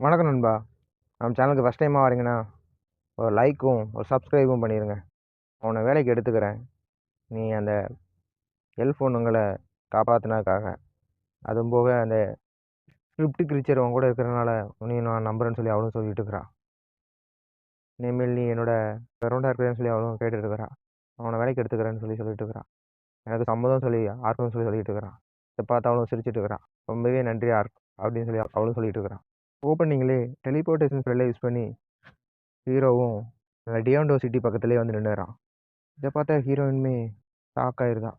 வணக்கம் நண்பா. நம்ம சேனலுக்கு ஃபஸ்ட் டைமாக வரீங்கன்னா ஒரு லைக்கும் ஒரு சப்ஸ்கிரைபும் பண்ணிடுங்க. உன்னை வேலைக்கு எடுத்துக்கிறேன். நீ அந்த எல்ஃபோனுங்களை காப்பாற்றினதுக்காக, அதுவும் போக அந்த ஸ்கிரிப்ட் கிரீச்சர் உன் கூட இருக்கிறனால உன்னையும் நான் நம்புறேன்னு சொல்லி அவளும் சொல்லிட்டு இருக்கிறா. இனிமேல் நீ என்னோட பெருண்டா இருக்கிறேன்னு சொல்லி அவளும் கேட்டுட்டு இருக்கிறா. அவனை வேலைக்கு எடுத்துக்கிறேன்னு சொல்லிட்டு இருக்கிறா. எனக்கு சம்மதம் சொல்லி ஆர்க்கும் சொல்லிட்டு இருக்கிறான். இதை பார்த்து அவளும் சிரிச்சிட்டு இருக்கிறான். ரொம்பவே நன்றி ஆர்க் அப்படின்னு சொல்லி அவளும் சொல்லிட்டு இருக்கிறான். ஓப்பனிங்லே டெலிபோர்டேஷன் ஸ்பெல்லை யூஸ் பண்ணி ஹீரோவும் டியாண்டோ சிட்டி பக்கத்துலேயே வந்து நின்றுறான். இதை பார்த்தா ஹீரோயினுமே ஷாக் ஆயிருதான்.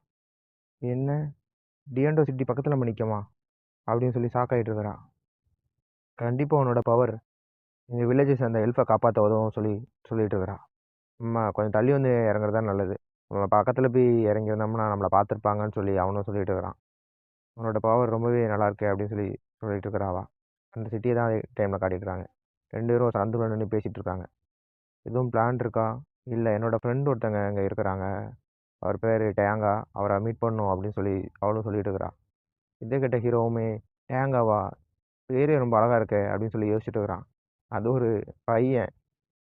என்ன, டியாண்டோ சிட்டி பக்கத்தில் நம்ம நிற்கமா அப்படின்னு சொல்லி ஷாக் ஆகிட்டு இருக்கிறான். கண்டிப்பாக உன்னோட பவர் இந்த வில்லேஜஸ் அந்த எல்ஃபை காப்பாற்ற உதவும் சொல்லிட்டு இருக்கிறான். அம்மா கொஞ்சம் தள்ளி வந்து இறங்குறது தான் நல்லது. நம்ம பக்கத்தில் போய் இறங்கியிருந்தோம்னா நம்மளை பார்த்துருப்பாங்கன்னு சொல்லி அவனும் சொல்லிட்டு இருக்கிறான். உன்னோட பவர் ரொம்பவே நல்லா இருக்கு அப்படின்னு சொல்லிட்டு இருக்கிறாவா. அந்த சிட்டியை தான் டைமில் காட்டிட்டுருக்காங்க. 2 பேரும் சந்துக்குள்ள நின்று பேசிகிட்டு இருக்காங்க. எதுவும் பிளான் இருக்கா? இல்லை, என்னோடய ஃப்ரெண்ட் ஒருத்தங்க இங்கே இருக்கிறாங்க. அவர் பேர் டேங்கா. அவரை மீட் பண்ணணும் அப்படின்னு சொல்லி அவளும் சொல்லிட்டு இருக்கிறா. இதை கேட்ட ஹீரோவுமே, டேங்காவா, பேரே ரொம்ப அழகாக இருக்கே அப்படின்னு சொல்லி யோசிச்சுட்டு இருக்கிறான். அது ஒரு பையன்.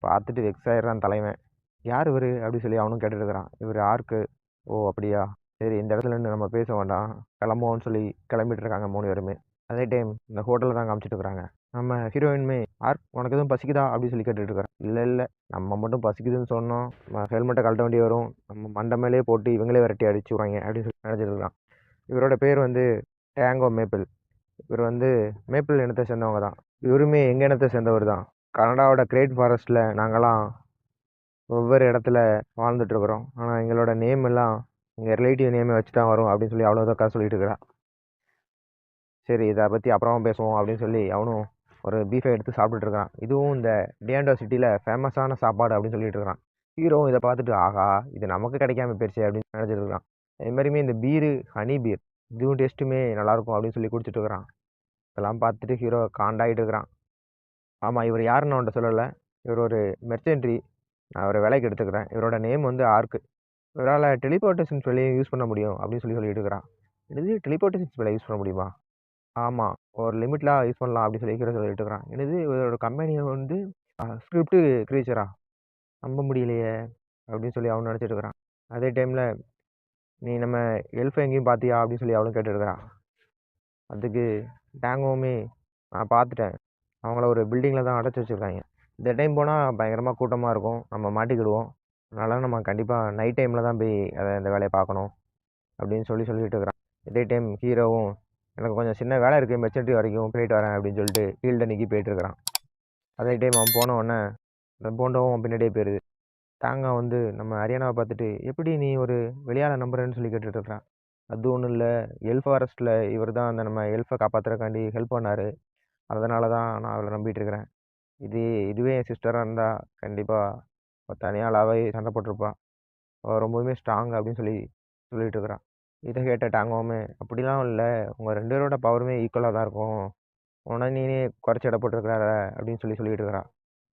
பார்த்துட்டு வெக்ஸ் ஆயிடுறான் தலைவன். யார் இவர் அப்படின்னு சொல்லி அவனும் கேட்டுட்டு இருக்கிறான். இவர் ஆர்க்கு. ஓ அப்படியா, சரி இந்த இடத்துல நின்று நம்ம பேச வேண்டாம், கிளம்புவோம்னு சொல்லி கிளம்பிட்டு இருக்காங்க 3 பேருமே. அதே டைம் இந்த ஹோட்டலில் தான் காமிச்சிட்டு இருக்கிறாங்க. நம்ம ஹீரோயினுமே, ஆர்க் உனக்கு எதுவும் பசிக்குதா அப்படின்னு சொல்லி கேட்டுட்டு இருக்கிறான். இல்லை நம்ம மட்டும் பசிக்குதுன்னு சொன்னோம், நம்ம ஹெல்மெட்டை கழட்ட வேண்டி வரும், நம்ம மண்டை மேலே போட்டு இவங்களே விரட்டி அடிச்சு விடுவாங்க அப்படின்னு சொல்லி நினச்சிட்டு இருக்கான். இவரோட பேர் வந்து டேங்கோ மேப்பிள். இவர் வந்து மேப்பிள் இனத்தை சேர்ந்தவங்க தான். இவருமே எங்கள் இனத்தை சேர்ந்தவர் தான். கனடாவோட கிரேட் ஃபாரஸ்ட்டில் நாங்கள்லாம் ஒவ்வொரு இடத்துல வாழ்ந்துட்டுருக்குறோம். ஆனால் எங்களோட நேம் எல்லாம் எங்கள் ரிலேட்டிவ் நேமை வச்சு தான் வரும் அப்படின்னு சொல்லி அவ்வளோதான் சொல்லிட்டு இருக்கிறான். சரி, இதை பற்றி அப்புறமா பேசுவோம் அப்படின்னு சொல்லி அவனும் ஒரு பீஃபை எடுத்து சாப்பிட்டுட்டு இருக்கான். இதுவும் இந்த டியாண்டோ சிட்டியில் ஃபேமஸான சாப்பாடு அப்படின்னு சொல்லிட்டு இருக்கான். ஹீரோவும் இதை பார்த்துட்டு, ஆகா இது நமக்கு கிடைக்காம போயிடுச்சு அப்படின்னு நினச்சிட்டு இருக்கான். அதே மாதிரியுமே இந்த பீரு, ஹனி பீர், இதுவும் டேஸ்ட்டுமே நல்லாயிருக்கும் அப்படின்னு சொல்லி குடிச்சிட்டு இருக்கிறான். இதெல்லாம் பார்த்துட்டு ஹீரோ காண்டாகிட்டு இருக்கிறான். ஆமாம், இவர் யாருன்னு அவன்கிட்ட சொல்லலை. இவர் ஒரு மெர்ச்சன்ட்ரி. நான் அவரை வேலைக்கு எடுத்துக்கிறேன். இவரோட நேம் வந்து ஆர்க்கு. இவரால் டெலிபோர்டேஷன் ஸ்பெல்லையும் யூஸ் பண்ண முடியும் அப்படின்னு சொல்லிட்டு இருக்கிறான். இது டெலிபோர்டேஷன் ஸ்பெல்லை யூஸ் பண்ண முடியுமா? ஆமாம், ஒரு லிமிட்லாம் யூஸ் பண்ணலாம் அப்படி சொல்லிட்டு இருக்கிறான். என்னது, இவரோட கம்பெனியை வந்து ஸ்கிரிப்ட் கிரீச்சரா, நம்ப முடியலையே அப்படின்னு சொல்லி அவன் நினச்சிட்டு இருக்கிறான். அதே டைமில், நீ நம்ம எல்ஃபை எங்கேயும் பார்த்தியா அப்படின்னு சொல்லி அவளும் கேட்டுருக்கிறான். அதுக்கு டேங்கோவுமே, நான் பார்த்துட்டேன், அவங்கள ஒரு பில்டிங்கில் தான் அடைச்சி வச்சுருக்காங்க. இந்த டைம் போனால் பயங்கரமாக கூட்டமாக இருக்கும், நம்ம மாட்டிக்கிடுவோம், அதனால் நம்ம கண்டிப்பாக நைட் டைமில் தான் போய் இந்த வேலையை பார்க்கணும் அப்படின்னு சொல்லிட்டு இருக்கிறான். இதே டைம் ஹீரோவும், எனக்கு கொஞ்சம் சின்ன வேலை இருக்குது, மெச்சூரிட்டி வரைக்கும் போயிட்டு வரேன் அப்படின்னு சொல்லிட்டு ஃபீல்டை நீக்கி போயிட்டுருக்கிறான். அதே டைம் அவன் போன உடனே இந்த போண்டோவும் பின்னாடியே போயிடுது. தாங்க வந்து நம்ம ஹரியானாவை பார்த்துட்டு, எப்படி நீ ஒரு வெளியாளை நம்புறேன்னு சொல்லி கேட்டுட்டு இருக்கிறான். அது ஒன்றும் இல்லை, எல்ஃப் ஃபாரஸ்ட்டில் இவர் தான் அந்த நம்ம எல்ஃபை காப்பாற்றுறக்காண்டி ஹெல்ப் பண்ணார், அதனால தான் நான் அவளை நம்பிட்டு இருக்கிறேன். இதுவே என் சிஸ்டராக இருந்தால் கண்டிப்பாக தனியாளாவே சண்டை போட்டிருப்பா, அவள் ரொம்பவுமே ஸ்ட்ராங் அப்படின்னு சொல்லிட்டு இருக்கிறான். இதை கேட்ட டாங்கோவுமே, அப்படிலாம் இல்லை, உங்கள் 2 பேரோட பவருமே ஈக்குவலாக தான் இருக்கும், உடனே நீனே குறைச்சி எடை போட்டிருக்கிறார அப்படின்னு சொல்லிட்டு இருக்கிறான்.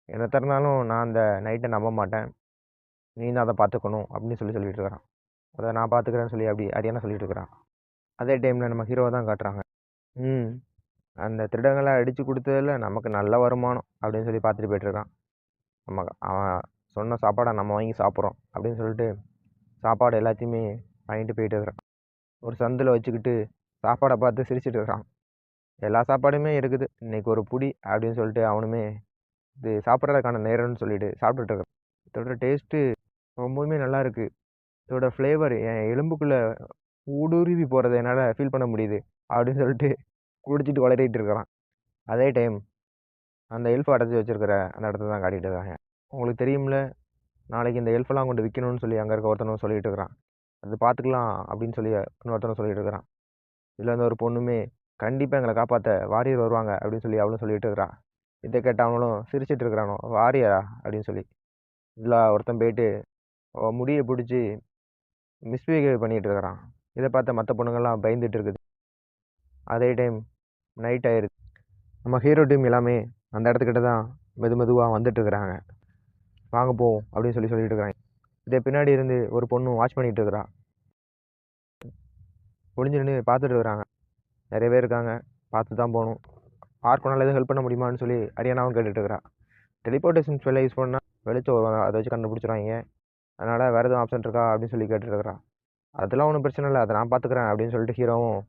என்ன திறனாலும் நான் அந்த நைட்டை நம்ப மாட்டேன், நீ தான் அதை பார்த்துக்கணும் அப்படின்னு சொல்லிட்டு இருக்கிறான். அதை நான் பார்த்துக்கிறேன்னு சொல்லி அப்படி அரியானா சொல்லிட்டு இருக்கிறான். அதே டைமில் நம்ம ஹீரோவை தான் காட்டுறாங்க. அந்த திருடங்களை அடித்து கொடுத்ததில் நமக்கு நல்ல வருமானம் அப்படின்னு சொல்லி பார்த்துட்டு போயிட்டுருக்கான். அவன் சொன்ன சாப்பாடை நம்ம வாங்கி சாப்பிட்றோம் அப்படின்னு சொல்லிட்டு சாப்பாடு எல்லாத்தையுமே வாங்கிட்டு போயிட்டு இருக்கிறான். ஒரு சந்தில் வச்சுக்கிட்டு சாப்பாடை பார்த்து சிரிச்சிட்டு இருக்கிறான். எல்லா சாப்பாடுமே இருக்குது, இன்னைக்கு ஒரு புடி அப்படின்னு சொல்லிட்டு அவனுமே இது சாப்பிட்றதுக்கான நேரம்னு சொல்லிட்டு சாப்பிட்டுட்டு இருக்கிறான். இதோட டேஸ்ட்டு ரொம்பவுமே நல்லா இருக்குது, இதோட ஃப்ளேவர் என் எலும்புக்குள்ளே ஊடுருவி போகிறத என்னால் ஃபீல் பண்ண முடியுது அப்படின்னு சொல்லிட்டு குடிச்சிட்டு வளரிட்டு இருக்கிறான். அதே டைம் அந்த எல்ஃப் அடைச்சி வச்சிருக்கிற அந்த இடத்த தான் காட்டிகிட்டு இருக்காங்க. உங்களுக்கு தெரியும்ல, நாளைக்கு இந்த எல்ஃபெல்லாம் கொண்டு விற்கணும்னு சொல்லி அங்கே இருக்க ஒருத்தனும் சொல்லிட்டு இருக்கிறான். அது பார்த்துக்கலாம் அப்படின்னு சொல்லி இன்னொருத்தனும் சொல்லிட்டு இருக்கிறான். இதில் வந்து ஒரு பொண்ணுமே, கண்டிப்பாக எங்களை காப்பாற்ற வாரியர் வருவாங்க அப்படின்னு சொல்லி அவளும் சொல்லிட்டு இருக்கிறான். இதை கேட்ட அவனும் சிரிச்சிட்டு இருக்கிறானோ, வாரியரா அப்படின்னு சொல்லி. இதில் ஒருத்தன் போயிட்டு முடியை பிடிச்சி மிஸ்பிஹேவ் பண்ணிகிட்டு இருக்கிறான். இதை பார்த்த மற்ற பொண்ணுங்கள்லாம் பயந்துட்டு இருக்குது. அதே டைம் நைட் ஆயிடுது. நம்ம ஹீரோ டீம் எல்லாமே அந்த இடத்துக்கிட்ட தான் மெதுவாக வந்துட்டுருக்குறாங்க. வாங்க போவோம் அப்படின்னு சொல்லிட்டு இருக்கிறாங்க. இதே பின்னாடி இருந்து ஒரு பொண்ணு வாட்ச் பண்ணிகிட்டு இருக்கிறா. ஒளிஞ்சு நின்று பார்த்துட்டு இருக்கிறாங்க. நிறைய பேர் இருக்காங்க, பார்த்து தான் போகணும். ஆர்க்குனால எதுவும் ஹெல்ப் பண்ண முடியுமான்னு சொல்லி அரியானாவும் கேட்டுட்டு இருக்கிறா. டெலிபோர்டேஷன் ஸ்பெல்லை யூஸ் பண்ணால் வெளிச்சம் வரும், அதை வச்சு கண்டுபிடிச்சிருவாங்க. அதனால் வேறு எதுவும் ஆப்ஷன் இருக்கா அப்படின்னு சொல்லி கேட்டுட்டு இருக்கிறா. அதெல்லாம் ஒன்றும் பிரச்சனை இல்லை, அதை நான் பார்த்துக்கிறேன் அப்படின்னு சொல்லிட்டு ஹீரோவும்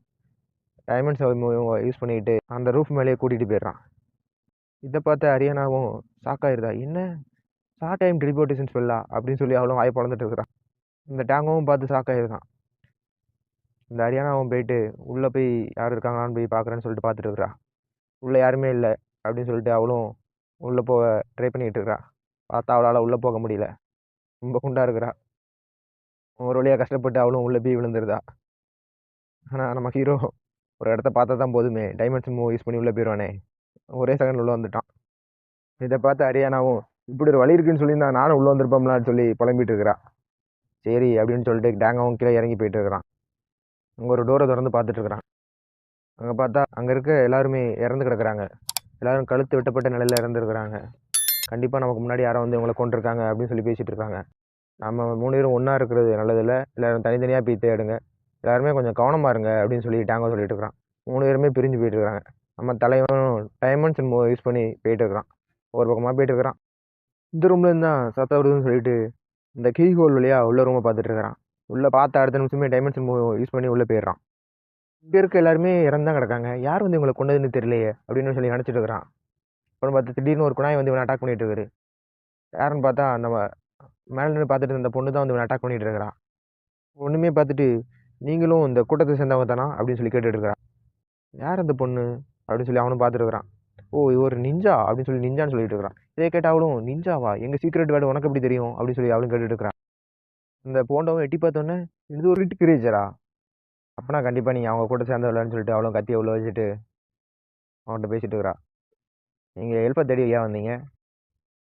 டைமண்ட்ஸை யூஸ் பண்ணிக்கிட்டு அந்த ரூஃப் மேலேயே கூட்டிகிட்டு போயிடுறான். இதை பார்த்து அரியானாவும் ஷாக் ஆயிருதா, என்ன ஷார்ட் டைம் டெலிபோர்டேஷன் ஸ்பெல்லா அப்படின்னு சொல்லி அவளும் வாய் பொழந்துட்டு இருக்கிறான். இந்த டேங்கவும் பார்த்து ஷாக் ஆயிருக்கான். இந்த அரியானாவும் போயிட்டு உள்ளே போய் யார் இருக்காங்களான்னு போய் பார்க்குறேன்னு சொல்லிட்டு பார்த்துட்டு இருக்கிறா. உள்ளே யாருமே இல்லை அப்படின்னு சொல்லிட்டு அவளும் உள்ளே போக ட்ரை பண்ணிகிட்டு இருக்கிறா. பார்த்தா அவளால் உள்ளே போக முடியல, ரொம்ப குண்டாக இருக்கிறா. ஒரு வழியாக கஷ்டப்பட்டு அவளும் உள்ளே போய் விழுந்துருதா. ஆனால் நம்ம ஹீரோ ஒரு இடத்த பார்த்தா தான் போதுமே, டைமென்ஷன் மூவ் யூஸ் பண்ணி உள்ளே போயிடுவானே, ஒரே செகண்ட் உள்ளே வந்துட்டான். இதை பார்த்து அரியானாவும் இப்படி ஒரு வழி இருக்குன்னு சொல்லியிருந்தா நானும் உள்ளே வந்திருப்போம்லான்னு சொல்லி புலம்பிட்டு இருக்கிறா. சரி அப்படின்னு சொல்லிட்டு டேங்காவும் கீழே இறங்கி போயிட்டு இருக்கிறான். அங்கே ஒரு டோரை திறந்து பார்த்துட்டு இருக்கிறான். அங்கே பார்த்தா அங்கே இருக்க எல்லாருமே இறந்து கிடக்குறாங்க. எல்லாரும் கழுத்து வெட்டப்பட்ட நிலையில் இறந்துருக்குறாங்க. கண்டிப்பாக நமக்கு முன்னாடி யாரோ வந்து இவங்களை கொண்டிருக்காங்க அப்படின்னு சொல்லி பேசிகிட்டு இருக்காங்க. நம்ம 3 பேரும் ஒன்றா இருக்கிறது நல்லதில்லை, எல்லோரும் தனித்தனியாக போய் தேடுங்க, எல்லாருமே கொஞ்சம் கவனமாக இருங்க அப்படின்னு சொல்லி டேங்கோ சொல்லிட்டு இருக்கிறான். 3 பேருமே பிரிஞ்சு போயிட்டு இருக்காங்க. நம்ம தலைவனும் டைமண்ட்ஸ் யூஸ் பண்ணி போயிட்டு இருக்கிறான், ஒரு பக்கமாக போயிட்டு இருக்கிறான். இந்த ரூம்லேருந்து தான் சத்தம் வருதுன்னு சொல்லிட்டு இந்த கீ ஹோல் வழியாக உள்ள ரூமை பார்த்துட்டு இருக்கிறான். உள்ளே பார்த்த அடுத்த நிமிஷமே டைமண்ட்ஸ் யூஸ் பண்ணி உள்ளே போயிடுறான். இங்கே இருக்க எல்லாருமே இறந்து தான் கிடக்காங்க, யார் வந்து இவங்களை கொண்டதுன்னு தெரியலையே அப்படின்னு சொல்லி நினச்சிட்டு இருக்கிறான். அப்புறம் பார்த்து திடீர்னு ஒரு குழாய் வந்து இவனை அட்டாக் பண்ணிட்டு இருக்காரு. யாருன்னு பார்த்தா நம்ம மேலே நின்று பார்த்துட்டு இந்த பொண்ணு தான் வந்து இவனை அட்டாக் பண்ணிட்டு இருக்கிறான். ஒன்றுமே பார்த்துட்டு நீங்களும் இந்த கூட்டத்தை சேர்ந்தவங்க தானா அப்படின்னு சொல்லி கேட்டுட்டு இருக்கிறான். யார் அந்த பொண்ணு அப்படின்னு சொல்லி அவனும் பார்த்துட்டு இருக்கிறான். ஓ இது ஒரு நிஞ்சா அப்படின்னு சொல்லி நிஞ்சான்னு சொல்லிட்டு இருக்கிறான். இதை கேட்ட அவளும் நிஞ்சாவா, எங்கள் சீக்ரெட் வேர்டு உனக்கு எப்படி தெரியும் அப்படின்னு சொல்லி அவளும் கேட்டுட்டு இருக்கிறான். இந்த போண்டவும் எட்டி பார்த்தோன்னே இது ஒரு ரிட் கிரேச்சரா, அப்பனா கண்டிப்பாக நீங்கள் அவங்க கூட சேர்ந்தவளான்னு சொல்லிட்டு அவளும் கத்தியை உள்ள வச்சுட்டு அவன்கிட்ட பேசிட்டு இருக்கிறா. நீங்கள் ஹெல்ப்பை தேடி ஏன் வந்தீங்க,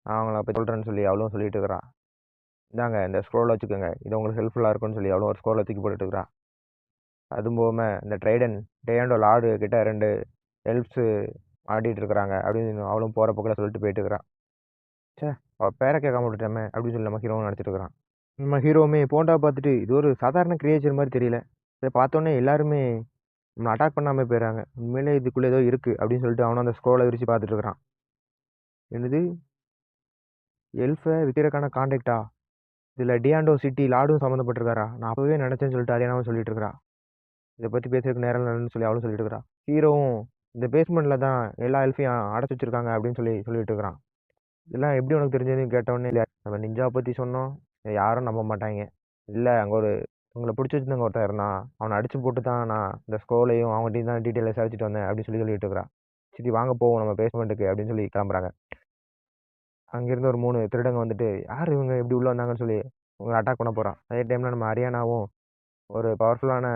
நான் அவங்கள அப்போ சொல்கிறேன்னு சொல்லி அவளும் சொல்லிட்டு இருக்கிறா. இந்தாங்க இந்த ஸ்க்ரோலை வச்சுக்கோங்க, இது உங்களுக்கு ஹெல்ப்ஃபுல்லாக இருக்கும்னு சொல்லி அவளும் ஒரு ஸ்க்ரோலை தூக்கி போட்டுட்டு இருக்கிறா. அதுவும் போகாமல் இந்த டேண்டோ லார்டு கிட்ட 2 எல்ஃப்ஸு ஆடிட்டு இருக்கிறாங்க அப்படின்னு அவளும் போகிற போக்கில் சொல்லிட்டு போயிட்டு இருக்கிறான். சே அவள் பேரை கேட்காம விட்டுட்டோமே அப்படின்னு சொல்லி நம்ம ஹீரோவும் நினச்சிட்டு இருக்கிறான். நம்ம ஹீரோவுமே போண்டா பார்த்துட்டு இது ஒரு சாதாரண கிரியேச்சர் மாதிரி தெரியல, இதை பார்த்தோன்னே எல்லாருமே நம்மளை அட்டாக் பண்ணாமல் போயிடுறாங்க, உண்மையிலே இதுக்குள்ளே ஏதோ இருக்குது அப்படின்னு சொல்லிட்டு அவனும் அந்த ஸ்க்ரோலை விரிச்சு பார்த்துட்டு இருக்கிறான். என்னது எல்ஃபை விற்கிறக்கான கான்டாக்டா, இதில் டியாண்டோ சிட்டி லார்டும் சம்மந்தப்பட்டிருக்காரா, நான் அப்போவே நினச்சேன்னு சொல்லிட்டு அரியானாவும் சொல்லிட்டு இருக்கிறா. இதை பற்றி பேசுறதுக்கு நேரம் இல்லைன்னு சொல்லி அவளும் சொல்லிட்டு இருக்கிறா. ஹீரோவும் இந்த பேஸ்மெண்ட்டில் தான் எல்லா எல்ஃபையும் அடைச்சி வச்சிருக்காங்க அப்படின்னு சொல்லிட்டு இருக்கிறான். இதெல்லாம் எப்படி உனக்கு தெரிஞ்சதுன்னு கேட்டோடனே, இல்லை நம்ம நிஞ்சாவை பற்றி சொன்னோம், இதை யாரும் நம்ப மாட்டாங்க, இல்லை அங்கே ஒரு உங்களை பிடிச்சி வச்சுருந்தவங்க ஒருத்தன் இருந்தான், அவனை அடிச்சு போட்டு தான் நான் இந்த ஸ்கோலையும் அவங்ககிட்டையும் தான் டீட்டெயிலை விசாரிச்சுட்டு வந்தேன் அப்படின்னு சொல்லிட்டு இருக்கிறா. சரி வாங்க போவோம் நம்ம பேஸ்மெண்ட்டுக்கு அப்படின்னு சொல்லி கிளம்புறாங்க. அங்கேருந்து ஒரு 3 திருடங்க வந்துட்டு யார் இவங்க எப்படி உள்ளே வந்தாங்கன்னு சொல்லி உங்களை அட்டாக் பண்ண போகிறான். அதே டைமில் நம்ம அரியானாவும் ஒரு பவர்ஃபுல்லான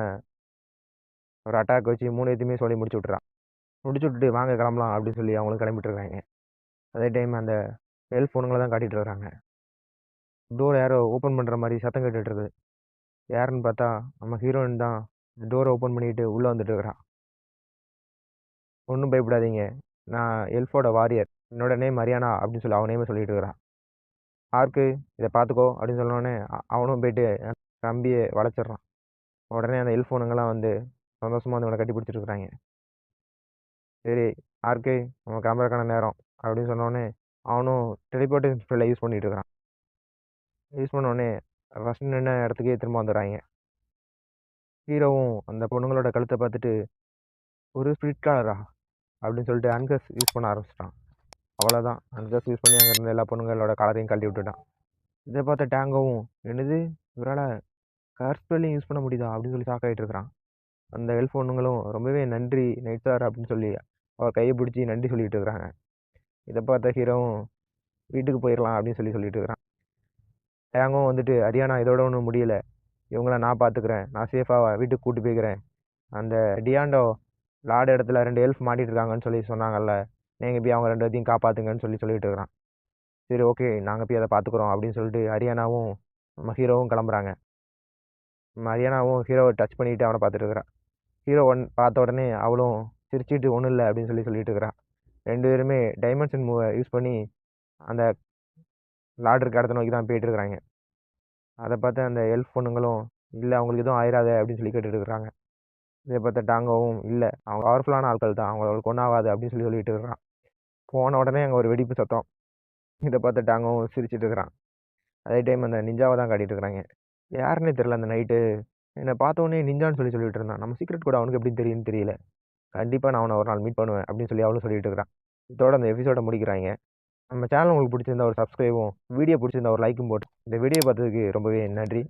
ஒரு அட்டாக் வச்சு 3 பேத்தையுமே சொல்லி முடிச்சு விட்டுறான். முடிச்சு விட்டுட்டு வாங்க கிளம்பலாம் அப்படின்னு சொல்லி அவங்களும் கிளம்பிட்டு இருக்காங்க. அதே டைம் அந்த எல்ஃப் பொண்ணுங்களை தான் காட்டிகிட்டு இருக்காங்க. டோரை யாரோ ஓப்பன் பண்ணுற மாதிரி சத்தம் கேட்டுட்டு இருக்குது. யாருன்னு பார்த்தா நம்ம ஹீரோயின் தான் டோரை ஓப்பன் பண்ணிட்டு உள்ளே வந்துட்டு இருக்கிறான். ஒன்றும் பயப்படாதீங்க, நான் எல்ஃபோட வாரியர், என்னோட நேம் அரியானா அப்படின்னு சொல்லி அவன் நேமை சொல்லிட்டு இருக்கிறான். ஆர்க்கு இதை பார்த்துக்கோ அப்படின்னு சொன்னோடனே அவனும் போயிட்டு கம்பியை வளைச்சிட்றான். உடனே அந்த எல்ஃப் பொண்ணுங்கெல்லாம் வந்து சந்தோஷமாக வந்து இவனை கட்டி பிடிச்சிட்டு இருக்கிறாங்க. சரி ஆர்க்கு நம்ம கிளம்புறக்கான நேரம் அப்படின்னு சொன்னோடனே அவனும் டெலிபோர்டேஷன் ஸ்பெல்லை யூஸ் பண்ணிட்டு இருக்கிறான். யூஸ் பண்ணோடனே ஃபஸ்ட்டு நின்ன இடத்துக்கே திரும்ப வந்துடுறாங்க. ஹீரோவும் அந்த பொண்ணுங்களோட கழுத்தை பார்த்துட்டு ஒரு ஸ்பிரிட் கலரா அப்படின்னு சொல்லிட்டு அன்கஸ் யூஸ் பண்ண ஆரம்பிச்சிட்டான். அவ்வளோதான், அன்கஸ் யூஸ் பண்ணி அங்கே இருந்த எல்லா பொண்ணுங்களோட கலரையும் கழட்டி விட்டுட்டான். இதை பார்த்த டேங்கோவும் என்னது இவரால் கலர் ஸ்பெல்லையும் யூஸ் பண்ண முடியுதா அப்படின்னு சொல்லி ஷாக் ஆகிட்டு இருக்கிறான். அந்த எல்ஃப் பொண்ணுங்களும் ரொம்பவே நன்றி நைட் சார் அப்படின்னு சொல்லி அவள் கையை பிடிச்சி நன்றி சொல்லிட்டு இருக்கிறாங்க. இதை பார்த்த ஹீரோவும் வீட்டுக்கு போயிடலாம் அப்படின்னு சொல்லிட்டு இருக்கிறான். டேங்கும் வந்துட்டு அரியானா இதோட ஒன்றும் முடியல, இவங்கள நான் பார்த்துக்கிறேன், நான் சேஃபாக வீட்டுக்கு கூட்டி போய்க்கிறேன், அந்த டியாண்டோ லார்டு இடத்துல 2 எல்ஃப் மாட்டிட்டு இருக்காங்கன்னு சொல்லி சொன்னாங்கல்ல, நீங்கள் போய் அவங்க 2 பேத்தையும் காப்பாற்றுங்கன்னு சொல்லிட்டு இருக்கிறான். சரி ஓகே நாங்கள் போய் அதை பார்த்துக்குறோம் அப்படின்னு சொல்லிட்டு அரியானாவும் நம்ம ஹீரோவும் கிளம்புறாங்க. நம்ம அரியானாவும் ஹீரோவை டச் பண்ணிட்டு அவனை பார்த்துட்டு இருக்கிறான். ஹீரோ பார்த்த உடனே அவளும் சிரிச்சிட்டு ஒன்றும் இல்லை அப்படின்னு சொல்லிட்டு இருக்கிறான். 2 பேருமே டைமென்ஷன் மூவை யூஸ் பண்ணி அந்த லார்டு இருக்க இடத்த நோக்கி தான் போயிட்டு இருக்கிறாங்க. அதை பார்த்து அந்த எல்ஃப் பொண்ணுங்களும் இல்லை அவங்களுக்கு எதுவும் ஆயிராத அப்படின்னு சொல்லி கேட்டுட்டு இருக்கிறாங்க. இதை பார்த்த டாங்கோவும் இல்லை அவங்க பவர்ஃபுல்லான ஆட்கள் தான் அவங்களுக்கு ஒன்றாகாது அப்படின்னு சொல்லிட்டு இருக்கிறான். போன உடனே அங்கே ஒரு வெடிப்பு சத்தம். இதை பார்த்த டாங்கவும் சிரிச்சிட்டு இருக்கிறான். அதே டைம் அந்த நிஞ்சாவை தான் காட்டிட்டு இருக்கிறாங்க. யாருன்னே தெரில அந்த நைட்டு என்னை பார்த்த உடனே நிஞ்சான்னு சொல்லிட்டு இருந்தான். நம்ம சீக்ரெட் கூட அவனுக்கு எப்படி தெரியும்னு தெரியல. கண்டிப்பாக நான் அவனை ஒரு நாள் மீட் பண்ணுவேன் அப்படின்னு சொல்லி அவளும் சொல்லிட்டு இருக்கிறான். இதோட அந்த எபிசோட முடிக்கிறாங்க. நம்ம சேனல் உங்களுக்கு பிடிச்சிருந்தா ஒரு சப்ஸ்கிரைபும், வீடியோ பிடிச்சிருந்தா ஒரு லைக்கும் போட்டு இந்த வீடியோ பார்த்ததுக்கு ரொம்பவே நன்றி.